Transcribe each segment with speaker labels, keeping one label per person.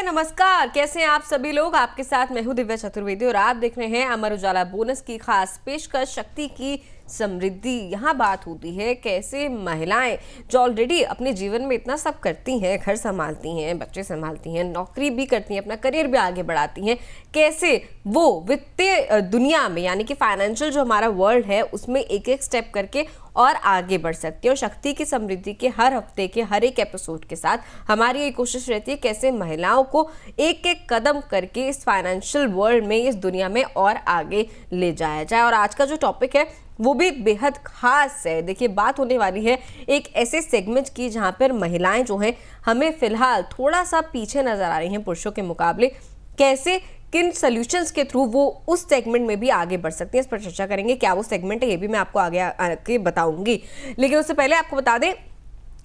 Speaker 1: नमस्कार। कैसे हैं आप सभी लोग। आपके साथ मैं हूं दिव्या चतुर्वेदी और आप देख रहे हैं अमर उजाला बोनस की खास पेशकश शक्ति की समृद्धि। यहाँ बात होती है कैसे महिलाएं जो ऑलरेडी अपने जीवन में इतना सब करती हैं, घर संभालती हैं, बच्चे संभालती हैं, नौकरी भी करती हैं, अपना करियर भी आगे बढ़ाती हैं, कैसे वो वित्तीय दुनिया में यानी कि फाइनेंशियल जो हमारा वर्ल्ड है उसमें एक एक स्टेप करके और आगे बढ़ सकती है। और शक्ति की समृद्धि के हर हफ्ते के हर एक एपिसोड के साथ हमारी ये कोशिश रहती है कैसे महिलाओं को एक एक कदम करके इस फाइनेंशियल वर्ल्ड में, इस दुनिया में और आगे ले जाया जाए। और आज का जो टॉपिक है वो भी बेहद खास है। देखिए, बात होने वाली है एक ऐसे सेगमेंट की जहां पर महिलाएं जो हैं हमें फिलहाल थोड़ा सा पीछे नजर आ रही हैं पुरुषों के मुकाबले। कैसे किन सॉल्यूशंस के थ्रू वो उस सेगमेंट में भी आगे बढ़ सकती हैं, इस पर चर्चा करेंगे। क्या वो सेगमेंट है ये भी मैं आपको आगे बताऊंगी, लेकिन उससे पहले आपको बता दें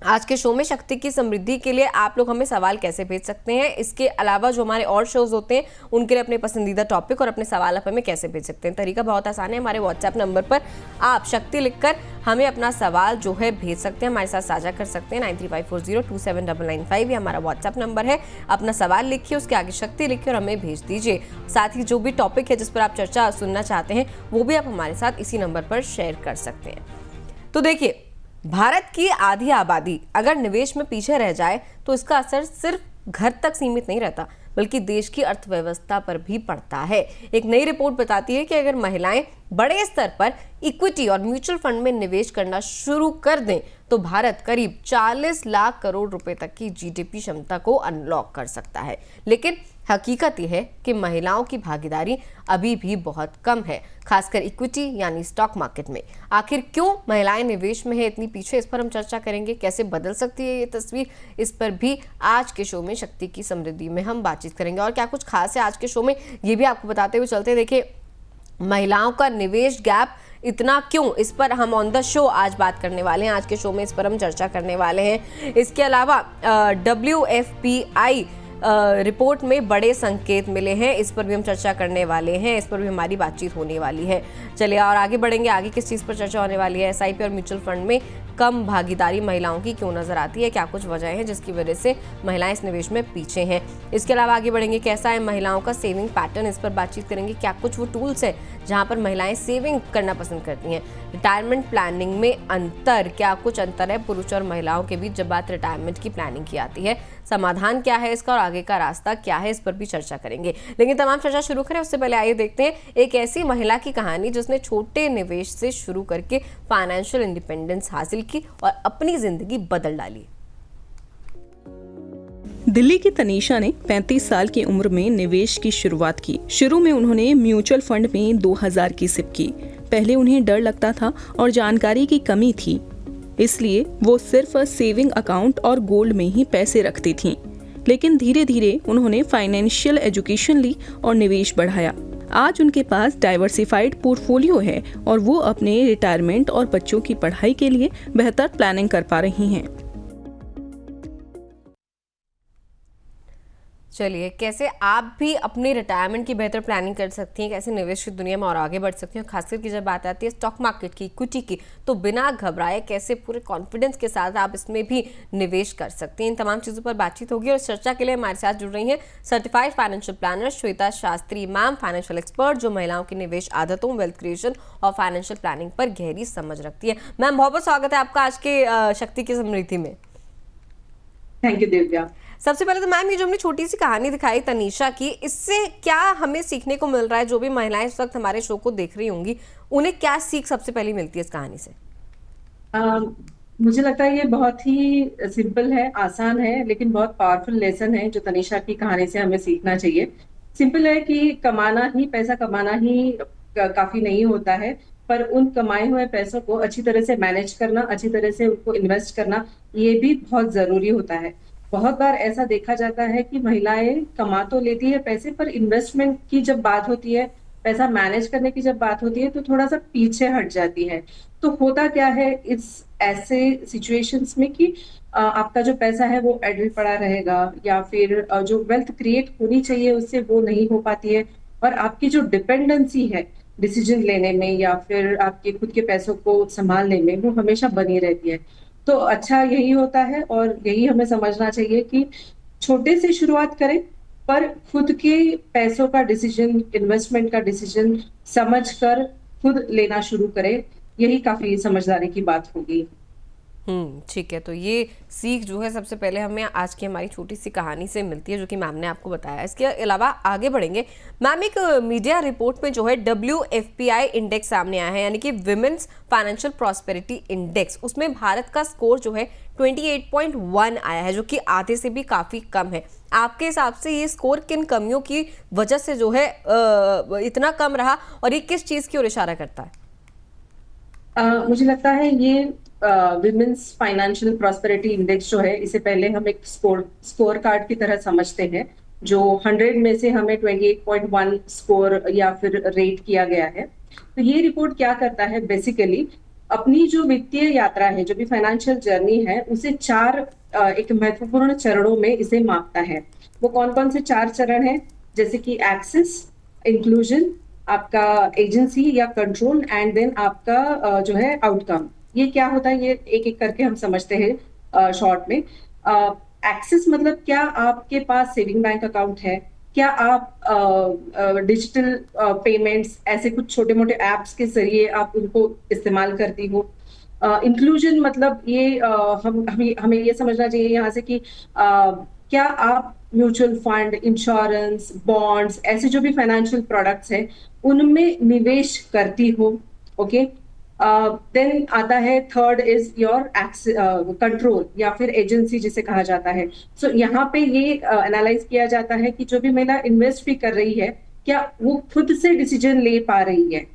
Speaker 1: आज के शो में शक्ति की समृद्धि के लिए आप लोग हमें सवाल कैसे भेज सकते हैं। इसके अलावा जो हमारे और शोज होते हैं उनके लिए अपने पसंदीदा टॉपिक और अपने सवाल आप हमें कैसे भेज सकते हैं। तरीका बहुत आसान है। हमारे व्हाट्सएप नंबर पर आप शक्ति लिखकर हमें अपना सवाल जो है भेज सकते हैं, हमारे साथ साझा कर सकते हैं। 9354027995 ये हमारा व्हाट्सएप नंबर है। अपना सवाल लिखिए, उसके आगे शक्ति लिखिए और हमें भेज दीजिए। साथ ही जो भी टॉपिक है जिस पर आप चर्चा सुनना चाहते हैं वो भी आप हमारे साथ इसी नंबर पर शेयर कर सकते हैं। तो देखिए, भारत की आधी आबादी अगर निवेश में पीछे रह जाए तो इसका असर सिर्फ घर तक सीमित नहीं रहता बल्कि देश की अर्थव्यवस्था पर भी पड़ता है। एक नई रिपोर्ट बताती है कि अगर महिलाएं बड़े स्तर पर इक्विटी और म्यूचुअल फंड में निवेश करना शुरू कर दें तो भारत करीब 40 लाख करोड़ रुपए तक की जीडीपी क्षमता को अनलॉक कर सकता है। लेकिन हकीकत यह है कि महिलाओं की भागीदारी अभी भी बहुत कम है, खासकर इक्विटी यानी स्टॉक मार्केट में। आखिर क्यों महिलाएं निवेश में है इतनी पीछे, इस पर हम चर्चा करेंगे। कैसे बदल सकती है ये तस्वीर, इस पर भी आज के शो में शक्ति की समृद्धि में हम बातचीत करेंगे। और क्या कुछ खास है आज के शो में ये भी आपको बताते हुए चलते। देखिए, महिलाओं का निवेश गैप इतना क्यों, इस पर हम ऑन द शो आज बात करने वाले हैं। आज के शो में इस पर हम चर्चा करने वाले हैं। इसके अलावा WFPI रिपोर्ट में बड़े संकेत मिले हैं, इस पर भी हम चर्चा करने वाले हैं। इस पर भी हमारी बातचीत होने वाली है। चलिए और आगे बढ़ेंगे। आगे किस चीज़ पर चर्चा होने वाली है। SIP और म्यूचुअल फंड में कम भागीदारी महिलाओं की क्यों नजर आती है, क्या कुछ वजह है जिसकी वजह से महिलाएं इस निवेश में पीछे हैं। इसके अलावा आगे बढ़ेंगे, कैसा है महिलाओं का सेविंग पैटर्न, इस पर बातचीत करेंगे। क्या कुछ वो टूल्स है जहां पर महिलाएं सेविंग करना पसंद करती हैं। रिटायरमेंट प्लानिंग में अंतर, क्या कुछ अंतर है पुरुष और महिलाओं के बीच जब बात रिटायरमेंट की प्लानिंग की आती है। समाधान क्या है इसका और आगे का रास्ता क्या है, इस पर भी चर्चा करेंगे। लेकिन तमाम चर्चा शुरू करें उससे पहले आइए देखते हैं एक ऐसी महिला की कहानी जिसने छोटे निवेश से शुरू करके फाइनेंशियल इंडिपेंडेंस हासिल की और अपनी जिंदगी बदल डाली।
Speaker 2: दिल्ली की तनीषा ने 35 साल की उम्र में निवेश की शुरुआत की। शुरू में उन्होंने म्यूचुअल फंड में 2000 की सिप की। पहले उन्हें डर लगता था और जानकारी की कमी थी, इसलिए वो सिर्फ सेविंग अकाउंट और गोल्ड में ही पैसे रखती थीं। लेकिन धीरे धीरे उन्होंने फाइनेंशियल एजुकेशन ली और निवेश बढ़ाया। आज उनके पास डाइवर्सिफाइड पोर्टफोलियो है और वो अपने रिटायरमेंट और बच्चों की पढ़ाई के लिए बेहतर प्लानिंग कर पा रही हैं।
Speaker 1: चलिए, कैसे आप भी अपनी रिटायरमेंट की बेहतर प्लानिंग कर सकती हैं, कैसे निवेश की दुनिया में और आगे बढ़ सकती हैं। खासकर की जब बात आती है स्टॉक मार्केट की, इक्विटी की, तो बिना घबराए कैसे पूरे कॉन्फिडेंस के साथ आप इसमें भी निवेश कर सकते हैं। इन तमाम चीज़ों पर बातचीत होगी। और चर्चा के लिए हमारे साथ जुड़ रही हैं certified financial planner Shweta Shastri ma'am, financial expert जो महिलाओं की निवेश आदतों, वेल्थ क्रिएशन और फाइनेंशियल प्लानिंग पर गहरी समझ रखती है। मैम, बहुत बहुत स्वागत है आपका आज के शक्ति की समृद्धि में।
Speaker 3: Thank you Divya.
Speaker 1: सबसे पहले तो मैम, ये जो हमने छोटी सी कहानी दिखाई तनीषा की, इससे क्या हमें सीखने को मिल रहा है। जो भी महिलाएं इस वक्त हमारे शो को देख रही होंगी उन्हें क्या सीख सबसे पहले मिलती है इस कहानी से।
Speaker 3: मुझे लगता है ये बहुत ही सिंपल है, आसान है, लेकिन बहुत पावरफुल लेसन है जो तनीषा की कहानी से हमें सीखना चाहिए। सिंपल है कि पैसा कमाना ही काफी नहीं होता है, पर उन कमाए हुए पैसों को अच्छी तरह से मैनेज करना, अच्छी तरह से उनको इन्वेस्ट करना, ये भी बहुत जरूरी होता है। बहुत बार ऐसा देखा जाता है कि महिलाएं कमा तो लेती है पैसे, पर इन्वेस्टमेंट की जब बात होती है, पैसा मैनेज करने की जब बात होती है तो थोड़ा सा पीछे हट जाती है। तो होता क्या है इस ऐसे सिचुएशंस में कि आपका जो पैसा है वो एडल पड़ा रहेगा, या फिर जो वेल्थ क्रिएट होनी चाहिए उससे वो नहीं हो पाती है, और आपकी जो डिपेंडेंसी है डिसीजन लेने में या फिर आपके खुद के पैसों को संभालने में, वो हमेशा बनी रहती है। तो अच्छा यही होता है और यही हमें समझना चाहिए कि छोटे से शुरुआत करें, पर खुद के पैसों का डिसीजन, इन्वेस्टमेंट का डिसीजन समझकर खुद लेना शुरू करें, यही काफी समझदारी की बात होगी।
Speaker 1: ठीक है। तो ये सीख जो है सबसे पहले हमें आज की हमारी छोटी सी कहानी से मिलती है, जो कि मैम ने आपको बताया। इसके अलावा आगे बढ़ेंगे मैम, एक मीडिया रिपोर्ट में जो है WFPI इंडेक्स सामने आया है, यानी कि विमेन्स फाइनेंशियल प्रॉस्पेरिटी इंडेक्स। उसमें भारत का स्कोर जो है 28.1 आया है, जो कि आधे से भी काफी कम है। आपके हिसाब से ये स्कोर किन कमियों की वजह से जो है इतना कम रहा, और ये किस चीज की ओर इशारा करता है?
Speaker 3: मुझे लगता है ये विमेन्स फाइनेंशियल प्रॉस्पेरिटी इंडेक्स जो है, इसे पहले हम एक स्कोर कार्ड की तरह समझते हैं, जो 100 में से हमें 28.1 स्कोर या फिर रेट किया गया है। तो ये रिपोर्ट क्या करता है, बेसिकली अपनी जो वित्तीय यात्रा है, जो भी फाइनेंशियल जर्नी है, उसे 4 एक महत्वपूर्ण चरणों में इसे मापता है। वो कौन कौन से 4 चरण हैं? जैसे कि एक्सेस, इंक्लूजन, आपका एजेंसी या कंट्रोल, एंड देन आपका जो है आउटकम। ये क्या होता है, ये एक एक करके हम समझते हैं शॉर्ट में। एक्सेस मतलब क्या आपके पास सेविंग बैंक अकाउंट है, क्या आप डिजिटल पेमेंट्स, ऐसे कुछ छोटे मोटे एप्स के जरिए आप उनको इस्तेमाल करती हो। इंक्लूजन मतलब ये हमें ये समझना चाहिए यहाँ से कि क्या आप म्यूचुअल फंड, इंश्योरेंस, बॉन्ड्स, ऐसे जो भी फाइनेंशियल प्रोडक्ट्स हैं उनमें निवेश करती हो। ओके, देन आता है थर्ड इज योर कंट्रोल या फिर एजेंसी जिसे कहा जाता है। सो यहाँ पे ये एनालाइज किया जाता है कि जो भी महिला इन्वेस्ट भी कर रही है, क्या वो खुद से डिसीजन ले पा रही है,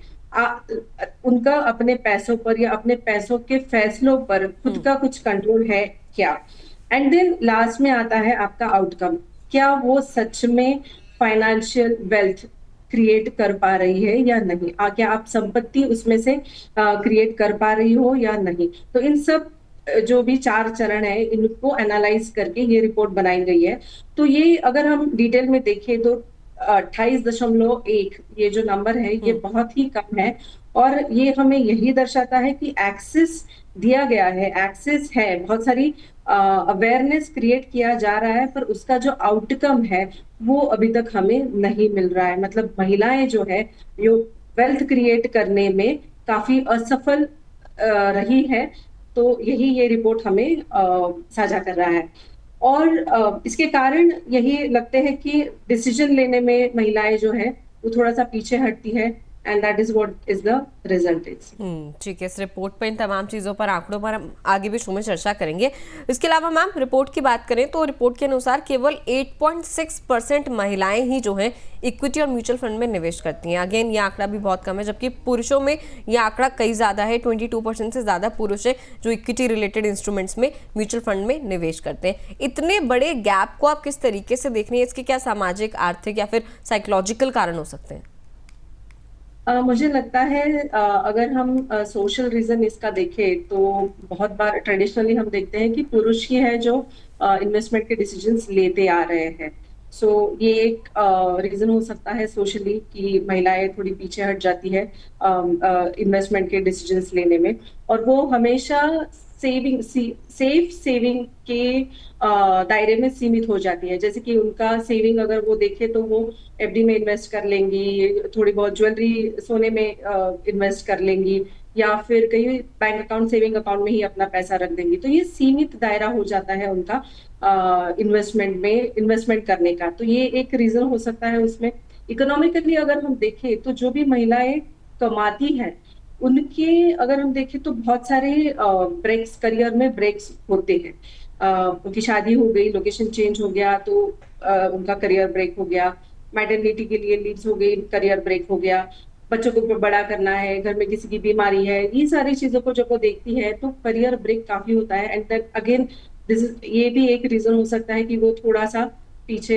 Speaker 3: उनका अपने पैसों पर या अपने पैसों के फैसलों पर खुद का कुछ कंट्रोल है क्या। एंड देन लास्ट में आता है आपका आउटकम, क्या वो सच में फाइनेंशियल वेल्थ क्रिएट कर पा रही है या नहीं, क्या आप संपत्ति उसमें से क्रिएट कर पा रही हो या नहीं। तो इन सब जो भी 4 चरण है, इनको एनालाइज करके ये रिपोर्ट बनाई गई है। तो ये अगर हम डिटेल में देखें तो 28.1 ये जो नंबर है, ये बहुत ही कम है, और ये हमें यही दर्शाता है कि एक्सेस दिया गया है, एक्सेस है, बहुत सारी अवेयरनेस क्रिएट किया जा रहा है, पर उसका जो आउटकम है वो अभी तक हमें नहीं मिल रहा है। मतलब महिलाएं जो है जो वेल्थ क्रिएट करने में काफी असफल रही है। तो यही ये रिपोर्ट हमें साझा कर रहा है, और इसके कारण यही लगते हैं कि डिसीजन लेने में महिलाएं जो है वो थोड़ा सा पीछे हटती है, and that is what is the result is.
Speaker 1: ठीक है। इस रिपोर्ट पर इन तमाम चीज़ों पर, आंकड़ों पर हम आगे भी शो में चर्चा करेंगे। इसके अलावा मैम, रिपोर्ट की बात करें तो रिपोर्ट के अनुसार केवल 8.6% महिलाएं ही जो हैं इक्विटी और म्यूचुअल फंड में निवेश करती हैं। अगेन ये आंकड़ा भी बहुत कम है, जबकि पुरुषों में ये आंकड़ा कई ज़्यादा है। 22% से ज़्यादा पुरुष है जो इक्विटी रिलेटेड इंस्ट्रूमेंट्स में, म्यूचुअल फंड में निवेश करते हैं। इतने बड़े गैप को आप किस तरीके से देख रही हैं? इसके क्या सामाजिक, आर्थिक या फिर साइकोलॉजिकल कारण हो सकते हैं?
Speaker 3: मुझे लगता है अगर हम सोशल रीजन इसका देखें तो बहुत बार ट्रेडिशनली हम देखते हैं कि पुरुष ही है जो इन्वेस्टमेंट के डिसीजंस लेते आ रहे हैं। सो ये एक रीजन हो सकता है सोशली कि महिलाएं थोड़ी पीछे हट जाती है इन्वेस्टमेंट के डिसीजंस लेने में, और वो हमेशा सेफ सेविंग के दायरे में सीमित हो जाती है। जैसे कि उनका सेविंग अगर वो देखे तो वो एफडी में इन्वेस्ट कर लेंगी, थोड़ी बहुत ज्वेलरी, सोने में इन्वेस्ट कर लेंगी, या फिर कहीं बैंक अकाउंट, सेविंग अकाउंट में ही अपना पैसा रख देंगी। तो ये सीमित दायरा हो जाता है उनका इन्वेस्टमेंट में इन्वेस्टमेंट करने का। तो ये एक रीजन हो सकता है उसमें। इकोनॉमिकली अगर हम देखें तो जो भी महिलाएं कमाती हैं उनके अगर हम देखें तो बहुत सारे ब्रेक्स, करियर में ब्रेक्स होते हैं। उनकी शादी हो गई, लोकेशन चेंज हो गया तो उनका करियर ब्रेक हो गया, मैटरनिटी के लिए लीव्स हो गई, करियर ब्रेक हो गया, बच्चों को बड़ा करना है, घर में किसी की बीमारी है, ये सारी चीजों को जब वो देखती है तो करियर ब्रेक काफी होता है। एंड देन अगेन ये भी एक रीजन हो सकता है कि वो थोड़ा सा पीछे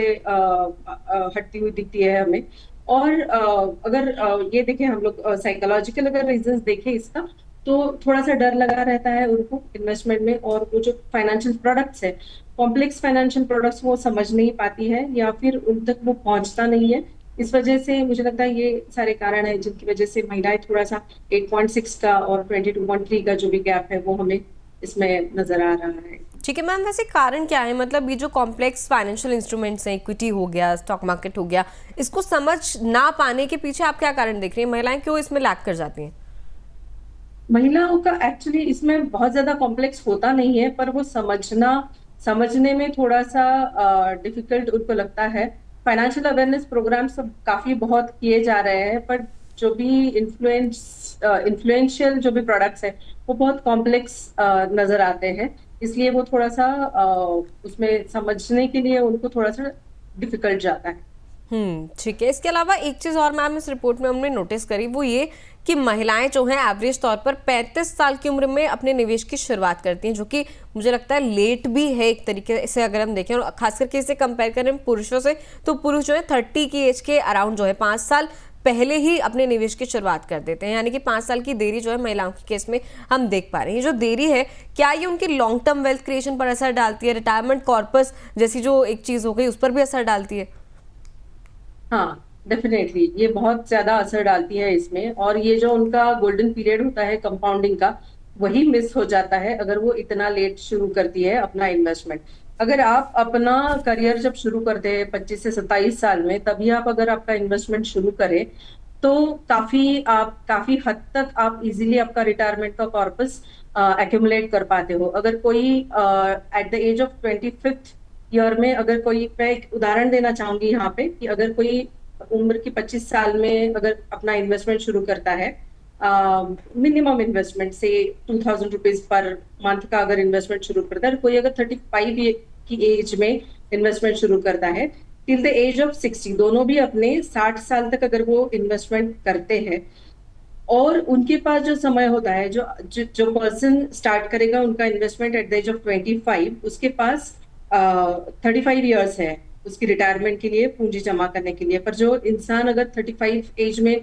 Speaker 3: हटती हुई दिखती है हमें। और अगर ये देखें हम लोग साइकोलॉजिकल अगर रीजंस देखें इसका, तो थोड़ा सा डर लगा रहता है उनको इन्वेस्टमेंट में, और वो जो फाइनेंशियल प्रोडक्ट्स है, कॉम्प्लेक्स फाइनेंशियल प्रोडक्ट्स, वो समझ नहीं पाती है या फिर उन तक वो पहुंचता नहीं है। इस वजह से मुझे लगता है ये सारे कारण है जिनकी वजह से महिलाएं थोड़ा सा 8.6 का और 22.3 का जो भी गैप है वो हमें इसमें नजर आ रहा है।
Speaker 1: ठीक है मैम, वैसे कारण क्या है? मतलब ये जो कॉम्प्लेक्स फाइनेंशियल इंस्ट्रूमेंट्स हैं, इक्विटी हो गया, स्टॉक मार्केट हो गया, इसको समझ ना पाने के पीछे आप क्या कारण देख रही हैं? महिलाएं क्यों इसमें लैग कर जाती हैं?
Speaker 3: महिलाओं का एक्चुअली इसमें बहुत ज्यादा कॉम्प्लेक्स होता नहीं है, पर वो समझने में थोड़ा सा डिफिकल्ट उनको लगता है। फाइनेंशियल अवेयरनेस प्रोग्राम्स सब काफी बहुत किए जा रहे हैं, पर जो भी इन्फ्लुएंशियल जो भी प्रोडक्ट्स है वो बहुत कॉम्प्लेक्स नजर आते हैं, इसलिए वो थोड़ा सा उसमें समझने के लिए उनको थोड़ा सा डिफिकल्ट जाता है।
Speaker 1: ठीक है। इसके अलावा एक चीज़ और मैम इस रिपोर्ट में हमने नोटिस करी, वो ये कि महिलाएं जो हैं एवरेज तौर पर 35 साल की उम्र में अपने निवेश की शुरुआत करती हैं, जो कि मुझे लगता है लेट भी है एक तरीके से अगर हम देखें। और खास करके इसे कंपेयर करें पुरुषों से, तो पुरुष जो है 30 की एज के अराउंड जो है 5 साल पहले ही अपने निवेश की शुरुआत कर देते हैं, यानी कि 5 साल की देरी जो है महिलाओं के केस में हम देख पा रहे हैं। ये जो देरी है, क्या ये उनकी लॉन्ग टर्म वेल्थ क्रिएशन पर असर डालती है? रिटायरमेंट कॉर्पस जैसी जो एक चीज़ हो गई उस पर भी असर डालती है?
Speaker 3: हाँ, डेफिनेटली ये बहुत ज्यादा असर डालती है इसमें, और ये जो उनका गोल्डन पीरियड होता है कंपाउंडिंग का, वही मिस हो जाता है अगर वो इतना लेट शुरू करती है अपना इन्वेस्टमेंट। अगर आप अपना करियर जब शुरू करते हैं 25 से 27 साल में, तभी आप अगर आपका इन्वेस्टमेंट शुरू करें तो काफी हद तक आप इजीली आपका रिटायरमेंट का कॉर्पस एक्यूमुलेट कर पाते हो। अगर कोई at the age of 25th year में, अगर कोई, मैं एक उदाहरण देना चाहूंगी यहाँ पे कि अगर कोई उम्र की 25 साल में अगर अपना इन्वेस्टमेंट शुरू करता है, मिनिमम इन्वेस्टमेंट से 2000 रुपीज पर मंथ का अगर इन्वेस्टमेंट शुरू करता है, कोई अगर 35 की एज में इन्वेस्टमेंट शुरू करता है टिल द एज ऑफ 60, दोनों भी अपने 60 साल तक अगर वो इन्वेस्टमेंट करते हैं, और उनके पास जो समय होता है, जो पर्सन स्टार्ट करेगा उनका investment at the age of 25, उसके पास 35 ईयर्स है उसकी रिटायरमेंट के लिए, पूंजी जमा करने के लिए। पर जो इंसान अगर 35 एज में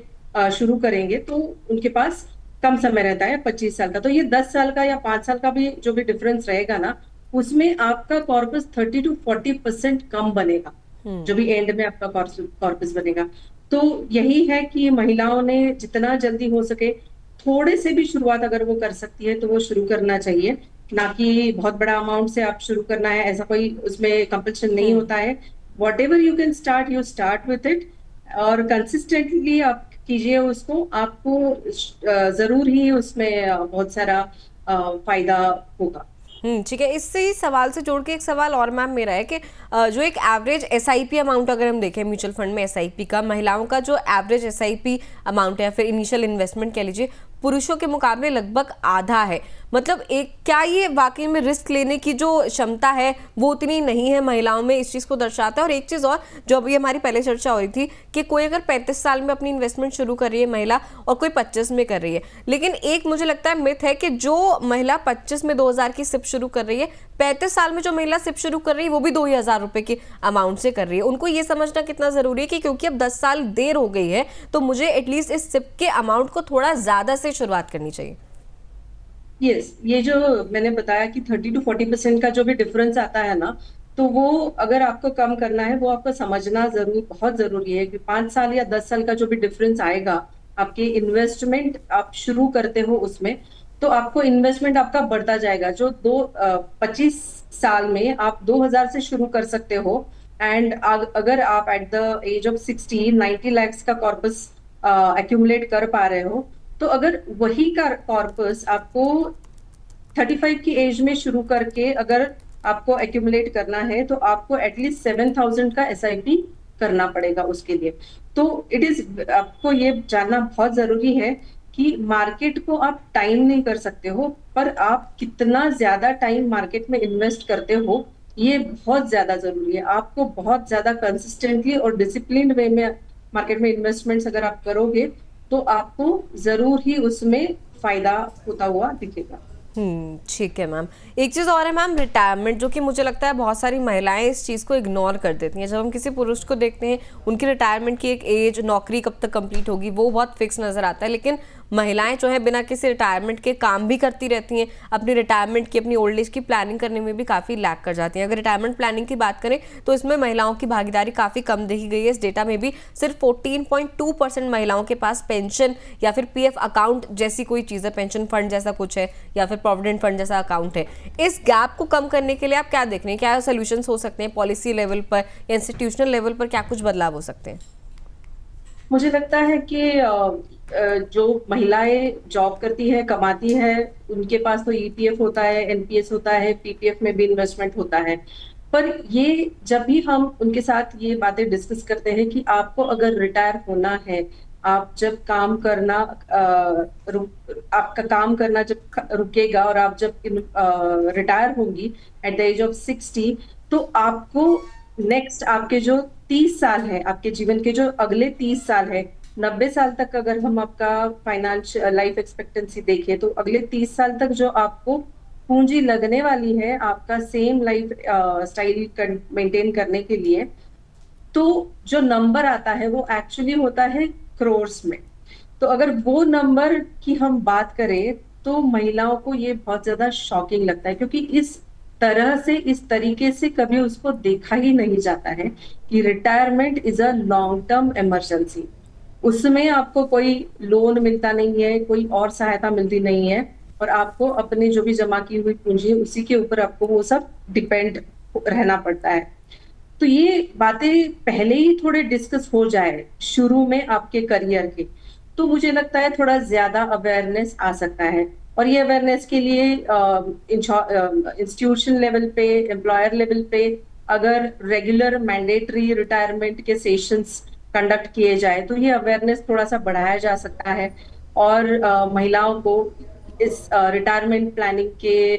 Speaker 3: शुरू करेंगे तो उनके पास कम समय रहता है, 25 साल का। तो ये 10 साल का या 5 साल का भी जो भी डिफरेंस रहेगा ना, उसमें आपका कॉर्पस 30 to 40% कम बनेगा, जो भी एंड में आपका कॉर्पस बनेगा। तो यही है कि महिलाओं ने जितना जल्दी हो सके, थोड़े से भी शुरुआत अगर वो कर सकती है तो वो शुरू करना चाहिए, ना कि बहुत बड़ा अमाउंट से आप शुरू करना है, ऐसा कोई उसमें कंपल्शन नहीं होता है। What ever you can start, you start with it, और कंसिस्टेंटली आप कीजिए उसको, आपको जरूर ही उसमें बहुत सारा फायदा होगा।
Speaker 1: ठीक है। इससे ही सवाल से जोड़ के एक सवाल और मैम मेरा है कि जो एक एवरेज एसआईपी अमाउंट अगर हम देखें म्यूचुअल फंड में एसआईपी का, महिलाओं का जो एवरेज एसआईपी अमाउंट है या फिर इनिशियल इन्वेस्टमेंट कह लीजिए, पुरुषों के मुकाबले लगभग आधा है। मतलब क्या ये वाकई में रिस्क लेने की जो क्षमता है वो उतनी नहीं है महिलाओं में, इस चीज़ को दर्शाता है। और एक चीज़ और जो अभी हमारी पहले चर्चा हो रही थी कि कोई अगर 35 साल में अपनी इन्वेस्टमेंट शुरू कर रही है महिला और कोई 25 में कर रही है, लेकिन एक मुझे लगता है मिथ है कि जो महिला 25 में 2000 की सिप शुरू कर रही है, 35 साल में जो महिला सिप शुरू कर रही है वो भी 2000 रुपए की अमाउंट से कर रही है। उनको ये समझना कितना जरूरी है कि क्योंकि अब 10 साल देर हो गई है तो मुझे एटलीस्ट इस सिप के अमाउंट को थोड़ा ज्यादा से शुरुआत करनी चाहिए।
Speaker 3: यस, ये जो मैंने बताया कि 30 to 40% का जो भी डिफरेंस आता है ना, तो वो अगर आपको कम करना है, वो आपको समझना बहुत जरूरी है कि 5 साल या 10 साल का जो भी डिफरेंस आएगा, आपके इन्वेस्टमेंट आप शुरू करते हो उसमें, तो आपको इन्वेस्टमेंट आपका बढ़ता जाएगा। जो 25 साल में आप 2000 से शुरू कर सकते हो, एंड अगर आप at the age of 90 lakhs का कॉर्पस एक्यूमुलेट कर पा रहे हो, तो अगर वही का कॉर्पस आपको 35 की एज में शुरू करके अगर आपको एक्यूमुलेट करना है, तो आपको एटलीस्ट 7000 का एसआईपी करना पड़ेगा उसके लिए। तो आपको ये जानना बहुत जरूरी है कि मार्केट को आप टाइम नहीं कर सकते हो, पर आप कितना ज्यादा टाइम मार्केट में इन्वेस्ट करते हो ये बहुत ज्यादा जरूरी है। आपको बहुत ज्यादा कंसिस्टेंटली और डिसिप्लिन वे में मार्केट में इन्वेस्टमेंट्स अगर आप करोगे तो आपको जरूर ही उसमें फायदा होता हुआ दिखेगा।
Speaker 1: ठीक है मैम। एक चीज़ और है मैम, रिटायरमेंट, जो कि मुझे लगता है बहुत सारी महिलाएं इस चीज़ को इग्नोर कर देती हैं। जब हम किसी पुरुष को देखते हैं, उनकी रिटायरमेंट की एक एज, नौकरी कब तक कंप्लीट होगी वो बहुत फिक्स नज़र आता है, लेकिन महिलाएं जो है बिना किसी रिटायरमेंट के काम भी करती रहती हैं, अपनी रिटायरमेंट की, अपनी ओल्ड एज की प्लानिंग करने में भी काफ़ी लैग कर जाती हैं। अगर रिटायरमेंट प्लानिंग की बात करें तो इसमें महिलाओं की भागीदारी काफ़ी कम देखी गई है। इस डेटा में भी सिर्फ 14.2% महिलाओं के पास पेंशन या फिर पीएफ अकाउंट जैसी कोई चीज़ है, पेंशन फंड जैसा कुछ है या फिर प्रोविडेंट फंड जैसा अकाउंट है। इस गैप को कम करने के लिए आप क्या देख रहे हैं, क्या सोल्यूशंस हो सकते हैं पॉलिसी लेवल पर या इंस्टीट्यूशनल लेवल पर, क्या कुछ बदलाव हो सकते हैं?
Speaker 3: मुझे लगता है कि जो महिलाएं जॉब करती है, कमाती है, उनके पास तो ईपीएफ होता है, एनपीएस होता है, पीपीएफ में भी इन्वेस्टमेंट होता है। पर ये जब भी हम उनके साथ ये बातें डिस्कस करते हैं कि आपको अगर रिटायर होना है, आप जब काम करना आपका काम करना जब रुकेगा और आप जब रिटायर होंगी एट द एज ऑफ 60, तो आपको नेक्स्ट आपके जो 30 साल है, आपके जीवन के जो अगले 30 साल है, 90 साल तक अगर हम आपका फाइनेंशियल लाइफ एक्सपेक्टेंसी देखें तो अगले 30 साल तक जो आपको पूंजी लगने वाली है आपका सेम लाइफ स्टाइल मेंटेन करने के लिए, तो जो नंबर आता है वो एक्चुअली होता है क्रोर्स में। तो अगर वो नंबर की हम बात करें तो महिलाओं को ये बहुत ज्यादा शॉकिंग लगता है, क्योंकि इस तरह से, इस तरीके से कभी उसको देखा ही नहीं जाता है कि retirement is a long term emergency. उसमें आपको कोई लोन मिलता नहीं है, कोई और सहायता मिलती नहीं है, और आपको अपने जो भी जमा की हुई पूंजी है उसी के ऊपर आपको वो सब डिपेंड रहना पड़ता है। तो ये बातें पहले ही थोड़े डिस्कस हो जाए शुरू में आपके करियर के, तो मुझे लगता है थोड़ा ज्यादा अवेयरनेस आ सकता है। और ये अवेयरनेस के लिए इंस्टीट्यूशन लेवल पे, एम्प्लॉयर लेवल पे अगर रेगुलर मैंडेटरी रिटायरमेंट के सेशंस कंडक्ट किए जाए तो ये अवेयरनेस थोड़ा सा बढ़ाया जा सकता है। और महिलाओं को इस रिटायरमेंट प्लानिंग के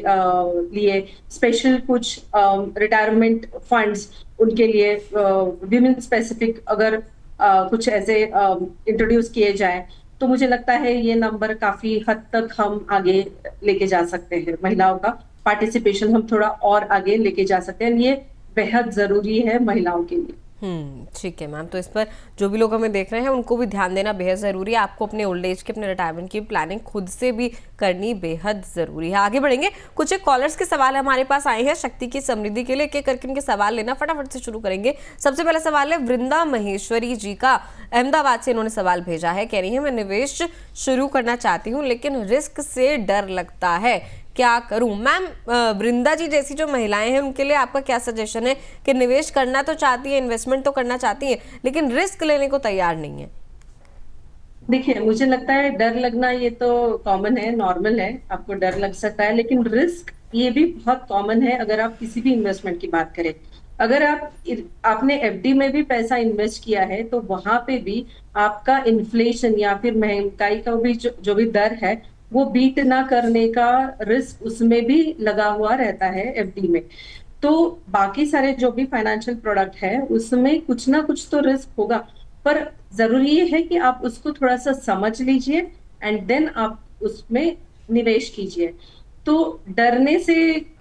Speaker 3: लिए स्पेशल कुछ रिटायरमेंट फंड्स उनके लिए विमेन स्पेसिफिक अगर कुछ ऐसे इंट्रोड्यूस किए जाए तो मुझे लगता है ये नंबर काफी हद तक हम आगे लेके जा सकते हैं। महिलाओं का पार्टिसिपेशन हम थोड़ा और आगे लेके जा सकते हैं, ये बेहद जरूरी है महिलाओं के लिए।
Speaker 1: ठीक है मैम, तो इस पर जो भी लोग हमें देख रहे हैं उनको भी ध्यान देना बेहद ज़रूरी है। आपको अपने ओल्ड एज की, अपने रिटायरमेंट की प्लानिंग खुद से भी करनी बेहद ज़रूरी है। आगे बढ़ेंगे, कुछ एक कॉलर्स के सवाल हमारे पास आए हैं शक्ति की समृद्धि के लिए, एक एक करके उनके सवाल लेना फटाफट से शुरू करेंगे। सबसे पहला सवाल है वृंदा महेश्वरी जी का, अहमदाबाद से इन्होंने सवाल भेजा है। कह रही है मैं निवेश शुरू करना चाहती हूँ लेकिन रिस्क से डर लगता है, क्या करूं? मैम, वृंदा जी जैसी जो महिलाएं हैं उनके लिए आपका क्या सजेशन है कि निवेश करना तो चाहती है, इन्वेस्टमेंट तो करना चाहती है लेकिन रिस्क लेने को तैयार नहीं है?
Speaker 3: देखिए, मुझे लगता है डर लगना ये तो कॉमन है, नॉर्मल है, आपको डर लग सकता है, लेकिन रिस्क ये भी बहुत कॉमन है अगर आप किसी भी इन्वेस्टमेंट की बात करें। अगर आपने एफडी में भी पैसा इन्वेस्ट किया है तो वहां पे भी आपका इन्फ्लेशन या फिर महंगाई का भी जो भी दर है वो बीट ना करने का रिस्क उसमें भी लगा हुआ रहता है एफडी में। तो बाकी सारे जो भी फाइनेंशियल प्रोडक्ट है उसमें कुछ ना कुछ तो रिस्क होगा, पर जरूरी ये है कि आप उसको थोड़ा सा समझ लीजिए एंड देन आप उसमें निवेश कीजिए। तो डरने से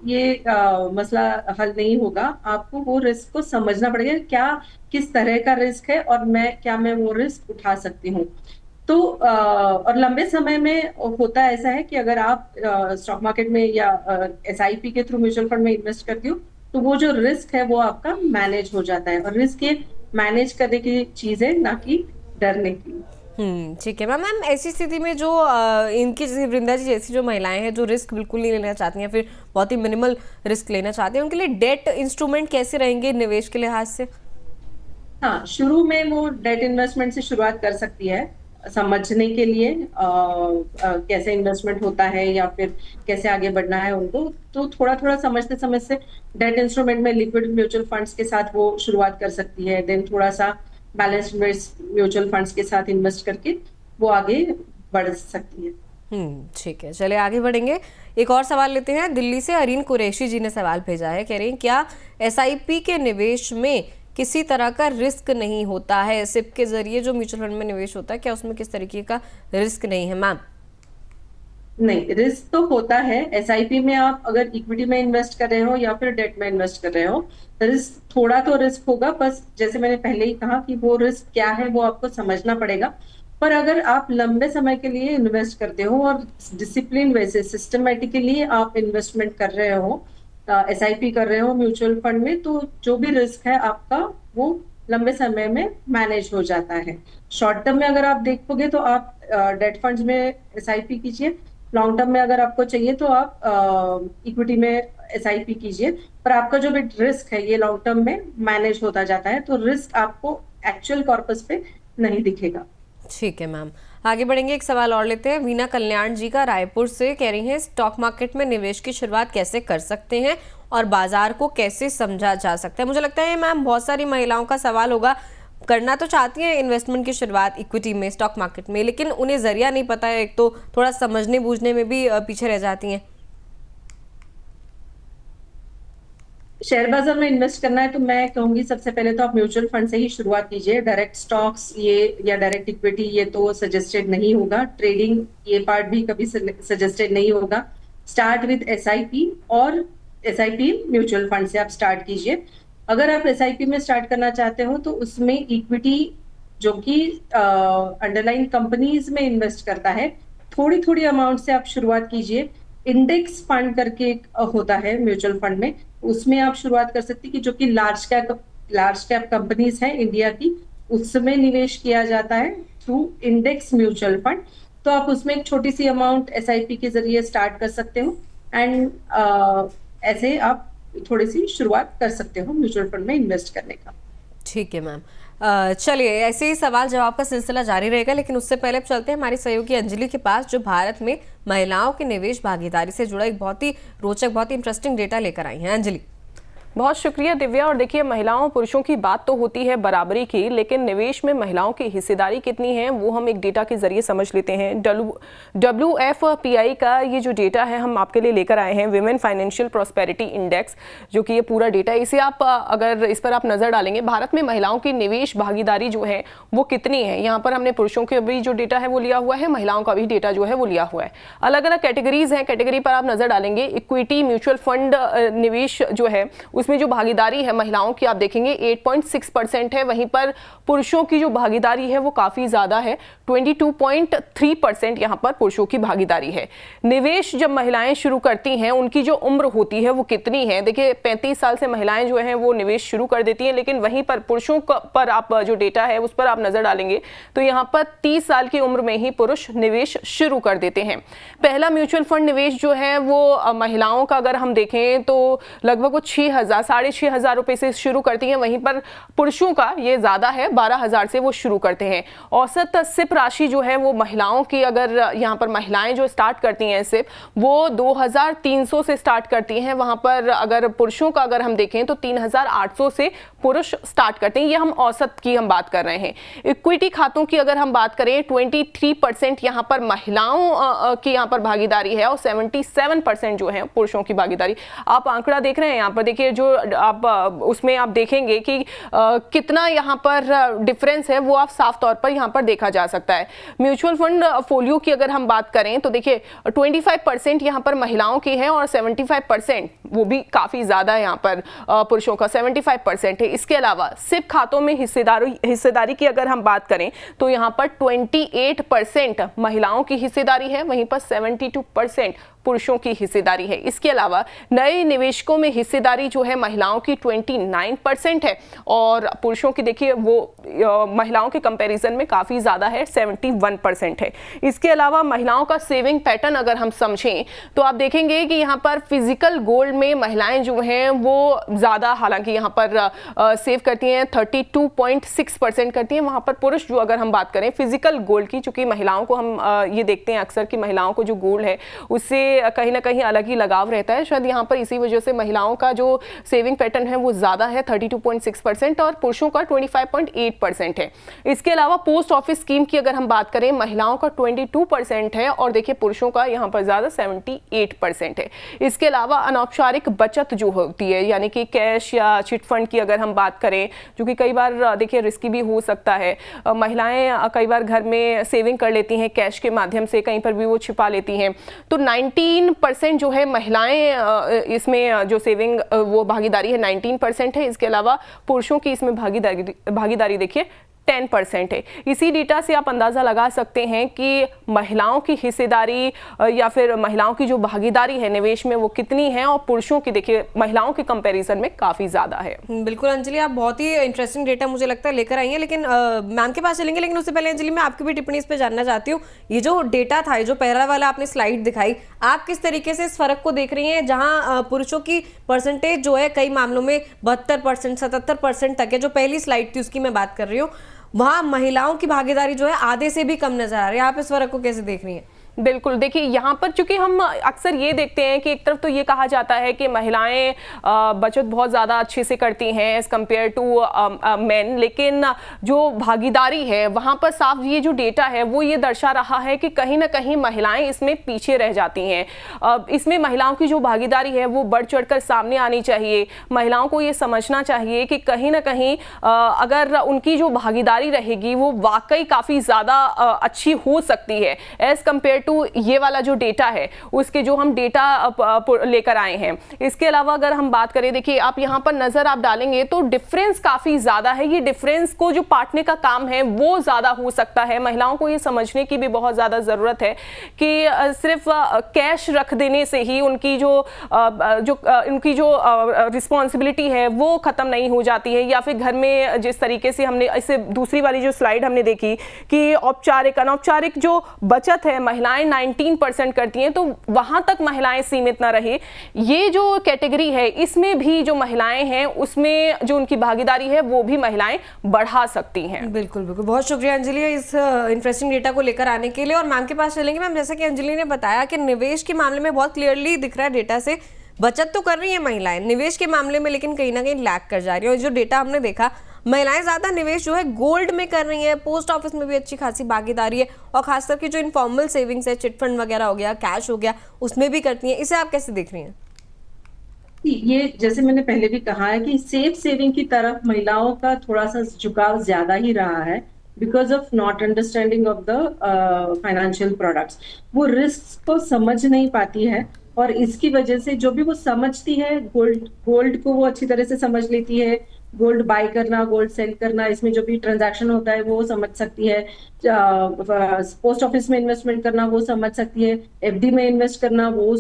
Speaker 3: ये मसला हल नहीं होगा, आपको वो रिस्क को समझना पड़ेगा क्या किस तरह का रिस्क है और मैं वो रिस्क उठा सकती हूँ। तो और लंबे समय में होता ऐसा है कि अगर आप स्टॉक मार्केट में या एसआईपी के थ्रू म्यूचुअल फंड में इन्वेस्ट करती हो तो वो जो रिस्क है वो आपका मैनेज हो जाता है, और रिस्क ये मैनेज करने की चीज है, ना कि डरने की।
Speaker 1: ठीक है मैम, ऐसी स्थिति में जो इनकी जैसे वृंदा जी जैसी जो महिलाएं हैं जो रिस्क बिल्कुल नहीं लेना चाहती हैं, फिर बहुत ही मिनिमल रिस्क लेना चाहती हैं, उनके लिए डेट इंस्ट्रूमेंट कैसे रहेंगे निवेश के लिहाज से?
Speaker 3: हाँ, शुरू में वो डेट इन्वेस्टमेंट से शुरुआत कर सकती है समझने के लिए कैसे इन्वेस्टमेंट होता है या फिर कैसे आगे बढ़ना है उनको। तो थोड़ा थोड़ा समझते समझते डेट इंस्ट्रूमेंट में लिक्विड म्यूचुअल फंड्स के साथ वो शुरुआत कर सकती है, देन थोड़ा सा बैलेंस्ड म्यूचुअल फंड्स के साथ इन्वेस्ट करके वो आगे बढ़ सकती है।
Speaker 1: ठीक है, चलिए आगे बढ़ेंगे। एक और सवाल लेते हैं, दिल्ली से अरीन कुरैशी जी ने सवाल भेजा है। कह रही हैं क्या एसआईपी के निवेश में किसी तरह का रिस्क नहीं होता है? सिप के जरिए जो म्यूचुअल फंड में निवेश होता है क्या उसमें किस तरीके का रिस्क नहीं है? मैम,
Speaker 3: नहीं, रिस्क तो होता है। एसआईपी में आप अगर इक्विटी में इन्वेस्ट कर रहे हो या फिर डेट में इन्वेस्ट कर रहे हो, रिस्क थोड़ा तो रिस्क होगा, बस जैसे मैंने पहले ही कहा कि वो रिस्क क्या है वो आपको समझना पड़ेगा पर अगर आप लंबे समय के लिए इन्वेस्ट करते हो और डिसिप्लिन वे से सिस्टमेटिकली आप इन्वेस्टमेंट कर रहे हो, एसआईपी कर रहे हो म्यूचुअल फंड में, तो जो भी रिस्क है आपका वो लंबे समय में मैनेज हो जाता है। शॉर्ट टर्म में अगर आप देखोगे तो आप डेट फंड्स में एसआईपी कीजिए, लॉन्ग टर्म में अगर आपको चाहिए तो आप इक्विटी में एसआईपी कीजिए, पर आपका जो भी रिस्क है ये लॉन्ग टर्म में मैनेज होता जाता है, तो रिस्क आपको एक्चुअल कॉर्पस पे नहीं दिखेगा।
Speaker 1: ठीक है मैम, आगे बढ़ेंगे। एक सवाल और लेते हैं। वीना कल्याण जी का रायपुर से कह रही हैं, स्टॉक मार्केट में निवेश की शुरुआत कैसे कर सकते हैं और बाजार को कैसे समझा जा सकता है? मुझे लगता है मैम बहुत सारी महिलाओं का सवाल होगा, करना तो चाहती हैं इन्वेस्टमेंट की शुरुआत इक्विटी में, स्टॉक मार्केट में, लेकिन उन्हें जरिया नहीं पता है, एक तो थोड़ा समझने बूझने में भी पीछे रह जाती हैं।
Speaker 3: शेयर बाजार में इन्वेस्ट करना है तो मैं कहूंगी सबसे पहले तो आप म्यूचुअल फंड से ही शुरुआत कीजिए। डायरेक्ट स्टॉक्स ये या डायरेक्ट इक्विटी ये तो सजेस्टेड नहीं होगा, ट्रेडिंग ये पार्ट भी कभी सजेस्टेड नहीं होगा। स्टार्ट विद एसआईपी, और एसआईपी म्यूचुअल फंड से आप स्टार्ट कीजिए। अगर आप एसआईपी में स्टार्ट करना चाहते हो तो उसमें इक्विटी जो कि अंडरलाइन कंपनीज में इन्वेस्ट करता है, थोड़ी थोड़ी अमाउंट से आप शुरुआत कीजिए। इंडेक्स फंड करके एक होता है म्यूचुअल फंड में, उसमें आप शुरुआत कर सकती है कि जो कि लार्ज कैप कंपनीज है इंडिया की, उसमें निवेश किया जाता है थ्रू इंडेक्स म्यूचुअल फंड। तो आप उसमें एक छोटी सी अमाउंट एसआईपी के जरिए स्टार्ट कर सकते हो, एंड ऐसे आप थोड़ी सी शुरुआत कर सकते हो म्यूचुअल फंड में इन्वेस्ट करने का।
Speaker 1: ठीक है मैम, चलिए ऐसे ही सवाल जवाब का सिलसिला जारी रहेगा, लेकिन उससे पहले अब चलते हैं हमारी सहयोगी अंजलि के पास, जो भारत में महिलाओं की निवेश भागीदारी से जुड़ा एक बहुत ही रोचक, बहुत ही इंटरेस्टिंग डेटा लेकर आई हैं। अंजलि।
Speaker 2: बहुत शुक्रिया दिव्या। और देखिए, महिलाओं पुरुषों की बात तो होती है बराबरी की, लेकिन निवेश में महिलाओं की हिस्सेदारी कितनी है वो हम एक डेटा के जरिए समझ लेते हैं। WFPI का ये जो डेटा है हम आपके लिए लेकर आए हैं, विमेन फाइनेंशियल प्रॉस्पेरिटी इंडेक्स, जो कि ये पूरा डेटा, इसे आप अगर इस पर आप नजर डालेंगे, भारत में महिलाओं की निवेश भागीदारी जो है वो कितनी है। यहाँ पर हमने पुरुषों के भी जो डेटा है वो लिया हुआ है, महिलाओं का भी डेटा जो है वो लिया हुआ है। अलग अलग कैटेगरीज हैं, कैटेगरी पर आप नजर डालेंगे, इक्विटी म्यूचुअल फंड निवेश जो है उसमें जो भागीदारी है महिलाओं की आप देखेंगे 8.6% है, वहीं पर पुरुषों की जो भागीदारी है वो काफी ज्यादा है, 22.3% यहाँ पर पुरुषों की भागीदारी है। निवेश जब महिलाएं शुरू करती हैं उनकी जो उम्र होती है वो कितनी है? देखिए 35 साल से महिलाएं जो हैं वो निवेश शुरू कर देती हैं, लेकिन वहीं पर पुरुषों पर आप जो डेटा है उस पर आप नजर डालेंगे तो यहाँ पर 30 साल की उम्र में ही पुरुष निवेश शुरू कर देते हैं। पहला म्यूचुअल फंड निवेश जो है वो महिलाओं का अगर हम देखें तो लगभग 6,000 रुपए से शुरू करती हैं, वहीं पर पुरुषों का ये ज्यादा है, 12,000 से वो शुरू करते हैं। औसत सिप राशि जो है वो महिलाओं की, अगर यहाँ पर महिलाएं जो स्टार्ट करती हैं सिप, वो 2,300 से स्टार्ट करती हैं, वहां पर अगर पुरुषों का अगर हम देखें तो 3,800 से पुरुष स्टार्ट करते हैं। ये हम औसत की हम बात कर रहे हैं। इक्विटी खातों की अगर हम बात करें 23% यहाँ पर महिलाओं की यहाँ पर भागीदारी है और 77% जो है पुरुषों की भागीदारी। आप आंकड़ा देख रहे हैं यहाँ पर, देखिए जो आप उसमें आप देखेंगे कि कितना यहाँ पर डिफरेंस है वो आप साफ तौर पर यहाँ पर देखा जा सकता है। म्यूचुअल फंड फोलियो की अगर हम बात करें तो देखिए 25% यहाँ पर महिलाओं की है और 75%, वो भी काफी ज्यादा है यहाँ पर पुरुषों का 75% है। इसके अलावा सिप खातों में हिस्सेदारी की अगर हम बात करें तो यहाँ पर 28% महिलाओं की हिस्सेदारी है, वहीं पर 72% पुरुषों की हिस्सेदारी है। इसके अलावा नए निवेशकों में हिस्सेदारी जो है महिलाओं की 29% है और पुरुषों की देखिए वो महिलाओं के कंपैरिजन में काफी ज्यादा है, 71% है। इसके अलावा महिलाओं का सेविंग पैटर्न अगर हम समझें तो आप देखेंगे कि यहाँ पर फिजिकल गोल्ड में महिलाएं जो हैं वो ज्यादा हालांकि यहाँ पर सेव करती हैं, 32.6% करती हैं। वहां पर पुरुष जो अगर हम बात करें फिजिकल गोल्ड की, चूंकि महिलाओं को हम ये देखते हैं अक्सर कि महिलाओं को जो गोल्ड है उससे कहीं ना कहीं अलग ही लगाव रहता है, शायद यहाँ पर इसी वजह से महिलाओं का जो सेविंग पैटर्न है वो ज्यादा है, 32.6% और पुरुषों का 25.8% है। इसके अलावा पोस्ट ऑफिस स्कीम की अगर हम बात करें महिलाओं का 22% है और देखिए पुरुषों का यहाँ पर ज्यादा 78% है। इसके अलावा अनौपचारिक बचत जो होती है यानी कि कैश या चिट फंड की अगर हम बात करें, जो कि कई बार देखिए रिस्की भी हो सकता है, महिलाएं कई बार घर में सेविंग कर लेती हैं कैश के माध्यम से, कहीं पर भी वो छिपा लेती हैं, तो 19% जो है महिलाएं इसमें जो सेविंग वो भागीदारी है 19% है। इसके अलावा पुरुषों की इसमें भागीदारी देखिए
Speaker 4: 10% है। इसी डेटा से आप अंदाज़ा लगा सकते हैं कि महिलाओं की हिस्सेदारी या फिर महिलाओं की जो भागीदारी है निवेश में वो कितनी है, और पुरुषों की देखिए महिलाओं के कंपैरिजन में काफ़ी ज़्यादा है।
Speaker 1: बिल्कुल अंजलि, आप बहुत ही इंटरेस्टिंग डेटा मुझे लगता है लेकर आई हैं, लेकिन मैम के पास चलेंगे, लेकिन उससे पहले अंजलि मैं आपकी भी टिप्पणी इस पर जानना चाहती हूँ। ये जो डेटा था, ये जो पहला वाला आपने स्लाइड दिखाई, आप किस तरीके से इस फर्क को देख रही हैं, जहां पुरुषों की परसेंटेज जो है कई मामलों में 72%, 77% तक है, जो पहली स्लाइड थी उसकी मैं बात कर रही हूँ, वहां महिलाओं की भागीदारी जो है आधे से भी कम नजर आ रही है। आप इस फर्क को कैसे देख रही हैं?
Speaker 4: बिल्कुल, देखिए यहाँ पर चूंकि हम अक्सर ये देखते हैं कि एक तरफ तो ये कहा जाता है कि महिलाएं बचत बहुत ज़्यादा अच्छे से करती हैं एज़ कम्पेयर टू मेन, लेकिन जो भागीदारी है वहाँ पर साफ ये जो डेटा है वो ये दर्शा रहा है कि कहीं ना कहीं महिलाएं इसमें पीछे रह जाती हैं। इसमें महिलाओं की जो भागीदारी है वो बढ़ चढ़कर सामने आनी चाहिए। महिलाओं को ये समझना चाहिए कि कहीं ना कहीं अगर उनकी जो भागीदारी रहेगी वो वाकई काफ़ी ज़्यादा अच्छी हो सकती है एज़ कम्पेयर टू ये वाला जो डेटा है उसके जो हम डेटा लेकर आए हैं। इसके अलावा अगर हम बात करें, देखिए आप यहाँ पर नजर आप डालेंगे तो डिफरेंस काफी ज्यादा है। ये डिफरेंस को जो पाटने का काम है वो ज्यादा हो सकता है। महिलाओं को ये समझने की भी बहुत ज्यादा जरूरत है कि सिर्फ कैश रख देने से ही उनकी जो रिस्पॉन्सिबिलिटी है वो खत्म नहीं हो जाती है, या फिर घर में जिस तरीके से हमने इससे दूसरी वाली जो स्लाइड हमने देखी कि औपचारिक अनौपचारिक जो बचत है महिलाएं 19% करती हैं, तो वहां तक महिलाएं सीमित ना रहे। ये जो कैटेगरी है इसमें भी जो महिलाएं हैं उसमें जो उनकी भागीदारी है वो भी महिलाएं बढ़ा सकती हैं।
Speaker 1: बिल्कुल बिल्कुल, बहुत शुक्रिया अंजलि इस इंटरेस्टिंग डेटा को लेकर आने के लिए। और मैम के पास चलेंगे। मैम, जैसा कि अंजलि ने बताया कि निवेश के मामले में बहुत क्लियरली दिख रहा है डेटा से, बचत तो कर रही है महिलाएं निवेश के मामले में, लेकिन कहीं ना कहीं लैग कर जा रही है। और जो डेटा हमने देखा, महिलाएं ज्यादा निवेश जो है गोल्ड में कर रही हैं, पोस्ट ऑफिस में भी अच्छी खासी भागीदारी है, और खासकर की जो इनफॉर्मल सेविंग्स है, चिट फंड वगैरह हो गया, कैश हो गया, उसमें भी करती हैं। इसे आप कैसे देख रही हैं?
Speaker 3: ये जैसे मैंने पहले भी कहा है कि सेफ सेविंग की तरफ महिलाओं का थोड़ा सा झुकाव ज्यादा ही रहा है, because of not understanding of the financial products. वो रिस्क को समझ नहीं पाती है, और इसकी वजह से जो भी वो समझती है, गोल्ड को वो अच्छी तरह से समझ लेती है। गोल्ड बाय करना, गोल्ड सेल करना, इसमें जो भी ट्रांजैक्शन होता है वो समझ सकती है। पोस्ट ऑफिस में इन्वेस्टमेंट करना वो समझ सकती है। एफडी में इन्वेस्ट करना वो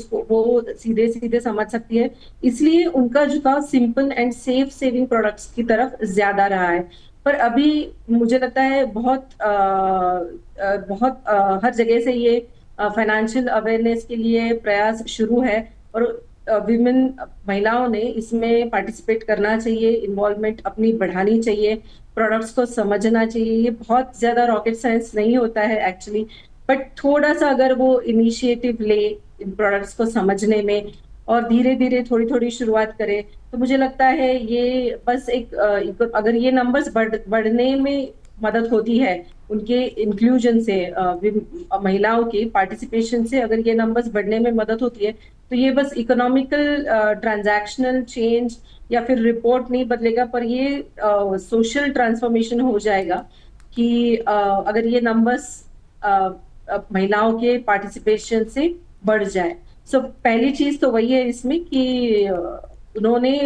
Speaker 3: सीधे सीधे समझ सकती है। इसलिए उनका झुकाव simple and safe saving products की तरफ ज्यादा रहा है। पर अभी मुझे लगता है बहुत हर जगह से ये फाइनेंशियल अवेयरनेस के लिए प्रयास शुरू है, और विमेन महिलाओं ने इसमें पार्टिसिपेट करना चाहिए, इन्वॉल्वमेंट अपनी बढ़ानी चाहिए, प्रोडक्ट्स को समझना चाहिए। ये बहुत ज्यादा रॉकेट साइंस नहीं होता है एक्चुअली, बट थोड़ा सा अगर वो इनिशिएटिव ले इन प्रोडक्ट्स को समझने में, और धीरे धीरे थोड़ी थोड़ी शुरुआत करे, तो मुझे लगता है ये बस अगर ये नंबर्स बढ़ने में मदद होती है, उनके इंक्लूजन से, महिलाओं के पार्टिसिपेशन से अगर ये नंबर्स बढ़ने में मदद होती है, तो ये बस इकोनॉमिकल ट्रांजैक्शनल चेंज या फिर रिपोर्ट नहीं बदलेगा, पर ये सोशल ट्रांसफॉर्मेशन हो जाएगा कि अगर ये नंबर्स महिलाओं के पार्टिसिपेशन से बढ़ जाए। सो पहली चीज तो वही है इसमें कि उन्होंने